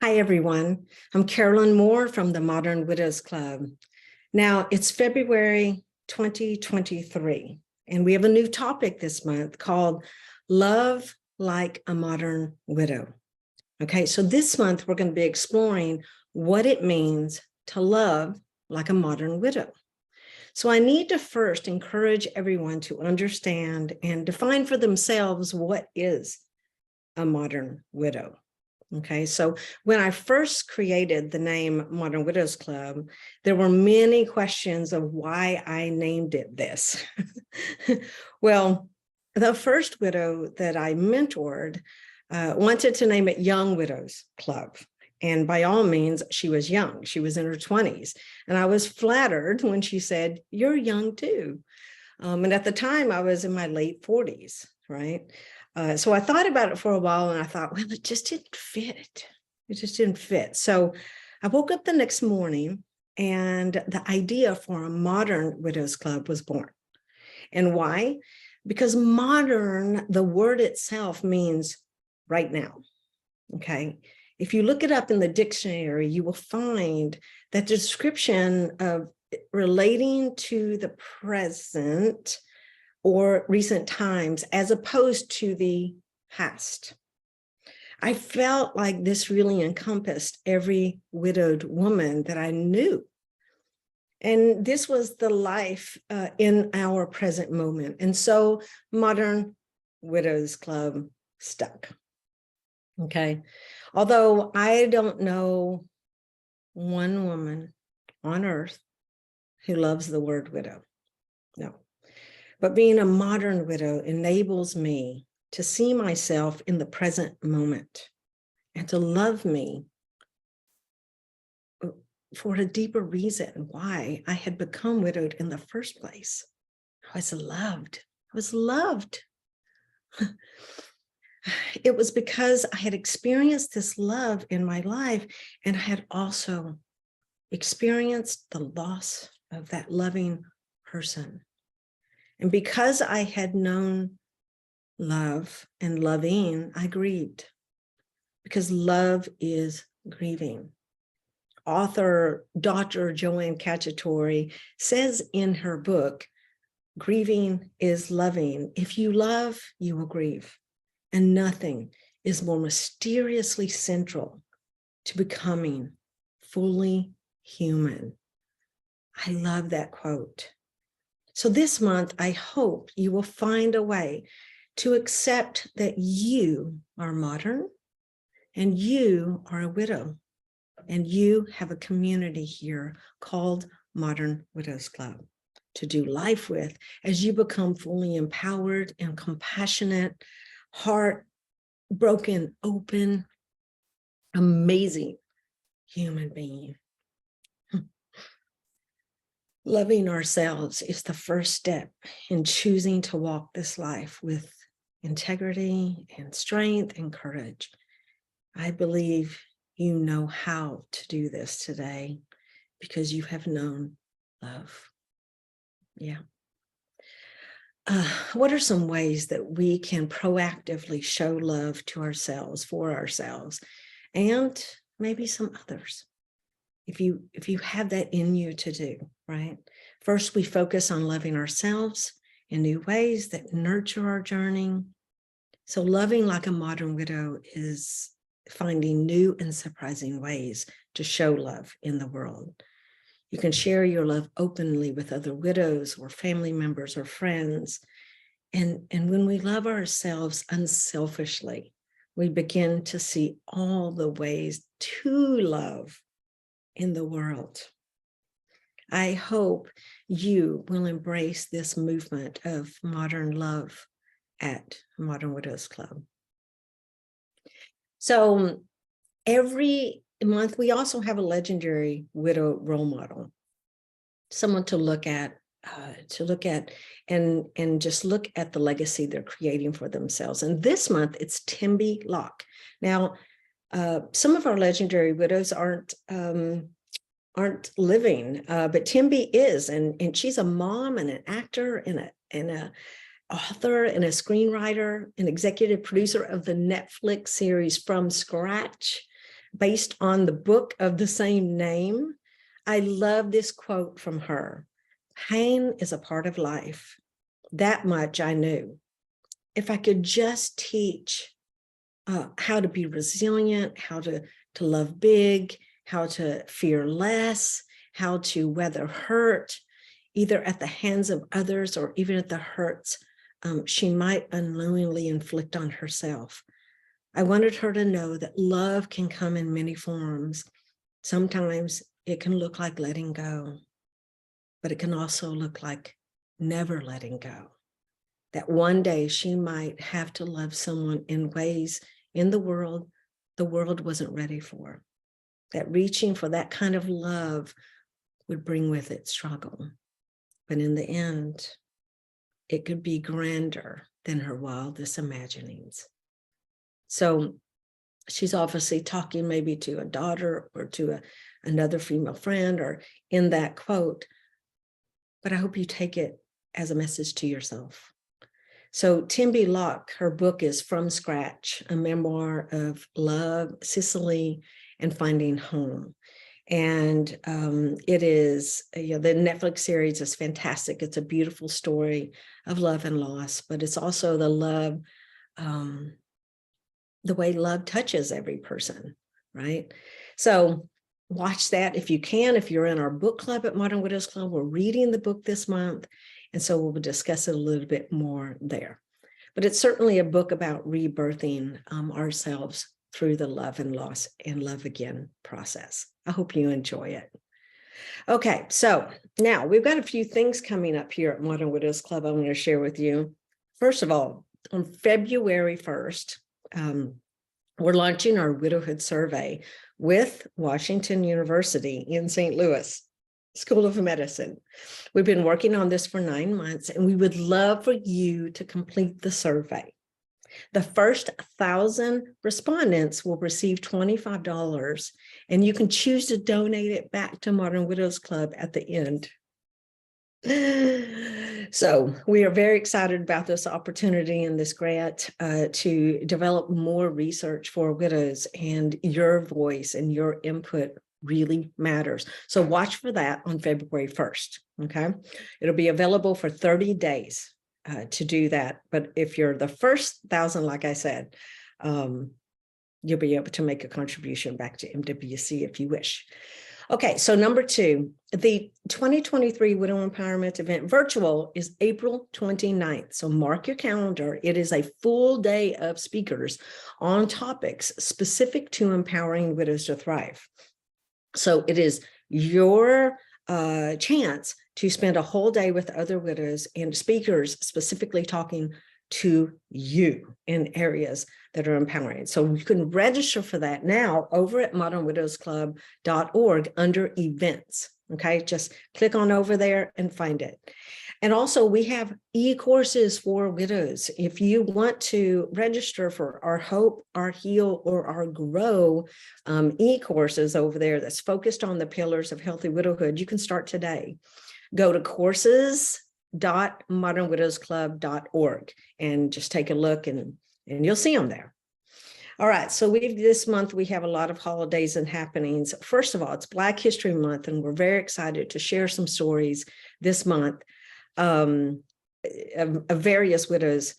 Hi, everyone. I'm Carolyn Moore from the Modern Widows Club. Now, it's February 2023, and we have a new topic this month called Love Like a Modern Widow. Okay, so this month we're going to be exploring what it means to love like a modern widow. So I need to first encourage everyone to understand and define for themselves what is a modern widow. Okay, so when I first created the name Modern Widows Club, there were many questions of why I named it this. Well, the first widow that I mentored wanted to name it Young Widows Club. And by all means, she was young. She was in her 20s. And I was flattered when she said, "You're young too." And at the time, I was in my late 40s, right? So I thought about it for a while and I thought, well, it just didn't fit. It just didn't fit. So I woke up the next morning and the idea for a Modern Widows Club was born. And why? Because modern, the word itself means right now. Okay. If you look it up in the dictionary, you will find that description of relating to the present or recent times, as opposed to the past. I felt like this really encompassed every widowed woman that I knew. And this was the life in our present moment. And so Modern Widows Club stuck. Okay. Although I don't know one woman on earth who loves the word widow. No. But being a modern widow enables me to see myself in the present moment and to love me for a deeper reason why I had become widowed in the first place. I was loved. I was loved. It was because I had experienced this love in my life, and I had also experienced the loss of that loving person. And because I had known love and loving, I grieved, because love is grieving. Author Dr. Joanne Cacciatore says in her book, "Grieving is loving. If you love, you will grieve. And nothing is more mysteriously central to becoming fully human." I love that quote. So this month, I hope you will find a way to accept that you are modern and you are a widow and you have a community here called Modern Widows Club to do life with as you become fully empowered and compassionate, heart broken, open, amazing human being. Loving ourselves is the first step in choosing to walk this life with integrity and strength and courage. I believe you know how to do this today because you have known love. Yeah. What are some ways that we can proactively show love to ourselves, for ourselves, and maybe some others? If you have that in you to do, right? First, we focus on loving ourselves in new ways that nurture our journey. So loving like a modern widow is finding new and surprising ways to show love in the world. You can share your love openly with other widows or family members or friends. And when we love ourselves unselfishly, we begin to see all the ways to love in the world. I hope you will embrace this movement of modern love at Modern Widows Club. So every month, we also have a legendary widow role model, someone to look at and just look at the legacy they're creating for themselves. And this month, it's Timby Locke. Now, some of our legendary widows aren't living, but Timby is, and she's a mom and an actor and a author and a screenwriter, an executive producer of the Netflix series From Scratch, based on the book of the same name. I love this quote from her. Pain is a part of life. That much I knew. If I could just teach how to be resilient, how to love big, how to fear less, how to weather hurt, either at the hands of others or even at the hurts she might unknowingly inflict on herself. I wanted her to know that love can come in many forms. Sometimes it can look like letting go, but it can also look like never letting go. That one day she might have to love someone in ways in the world wasn't ready for. That reaching for that kind of love would bring with it struggle. But in the end, it could be grander than her wildest imaginings. So she's obviously talking maybe to a daughter or to another female friend or in that quote, but I hope you take it as a message to yourself. So Timby Locke, her book is From Scratch, a memoir of love, Sicily, and finding home. And it is, the Netflix series is fantastic. It's a beautiful story of love and loss, but it's also the love, the way love touches every person, right? So watch that if you can. If you're in our book club at Modern Widows Club, we're reading the book this month. And so we'll discuss it a little bit more there. But it's certainly a book about rebirthing ourselves through the love and loss and love again process. I hope you enjoy it. Okay, so now we've got a few things coming up here at Modern Widows Club I want to share with you. First of all, on February 1st, we're launching our widowhood survey with Washington University in St. Louis School of Medicine. We've been working on this for 9 months, and we would love for you to complete the survey. The first 1,000 respondents will receive $25, and you can choose to donate it back to Modern Widows Club at the end. So we are very excited about this opportunity and this grant to develop more research for widows, and your voice and your input really matters. So watch for that on February 1st, okay? It'll be available for 30 days to do that. But if you're the first 1,000, like I said, you'll be able to make a contribution back to MWC if you wish. Okay, so number 2, the 2023 Widow Empowerment event virtual is April 29th. So mark your calendar. It is a full day of speakers on topics specific to empowering widows to thrive. So it is your chance to spend a whole day with other widows and speakers specifically talking to you in areas that are empowering. So you can register for that now over at modernwidowsclub.org under events. Okay, just click on over there and find it. And also we have e-courses for widows. If you want to register for our Hope, our Heal, or our Grow e-courses over there that's focused on the pillars of healthy widowhood, you can start today. Go to courses.modernwidowsclub.org and just take a look and you'll see them there. All right, so this month we have a lot of holidays and happenings. First of all, it's Black History Month, and we're very excited to share some stories this month of various widows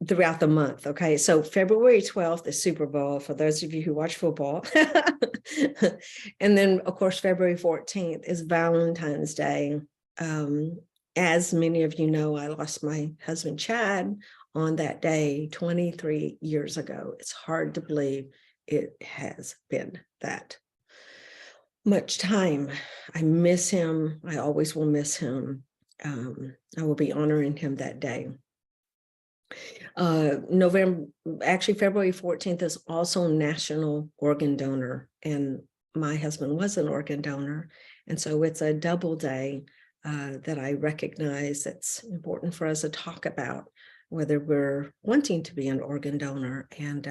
throughout the month. Okay, so February 12th is Super Bowl for those of you who watch football. And then, of course, February 14th is Valentine's Day. As many of you know, I lost my husband, Chad, on that day 23 years ago. It's hard to believe it has been that much time. I miss him. I always will miss him. I will be honoring him that day. February 14th is also National Organ Donor, and my husband was an organ donor. And so it's a double day that I recognize that's important for us to talk about whether we're wanting to be an organ donor. And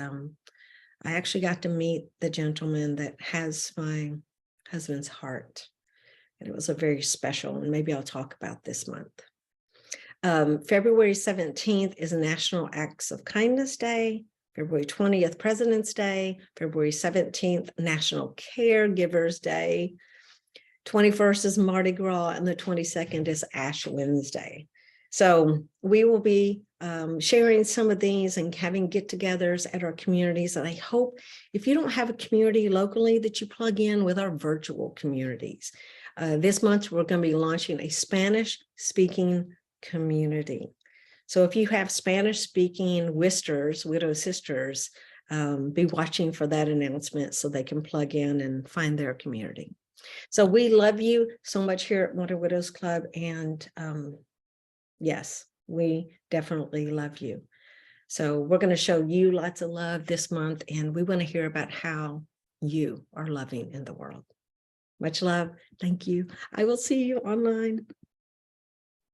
I actually got to meet the gentleman that has my husband's heart. And it was a very special, and maybe I'll talk about this month. February 17th is National Acts of Kindness Day. February 20th, President's Day. February 17th, National Caregivers Day. 21st is Mardi Gras, and the 22nd is Ash Wednesday. So we will be sharing some of these and having get-togethers at our communities. And I hope if you don't have a community locally that you plug in with our virtual communities. This month, we're going to be launching a Spanish-speaking community. So if you have Spanish-speaking Wisters, widow sisters, be watching for that announcement so they can plug in and find their community. So we love you so much here at Modern Widows Club. And yes, we definitely love you. So we're going to show you lots of love this month, and we want to hear about how you are loving in the world. Much love. Thank you. I will see you online.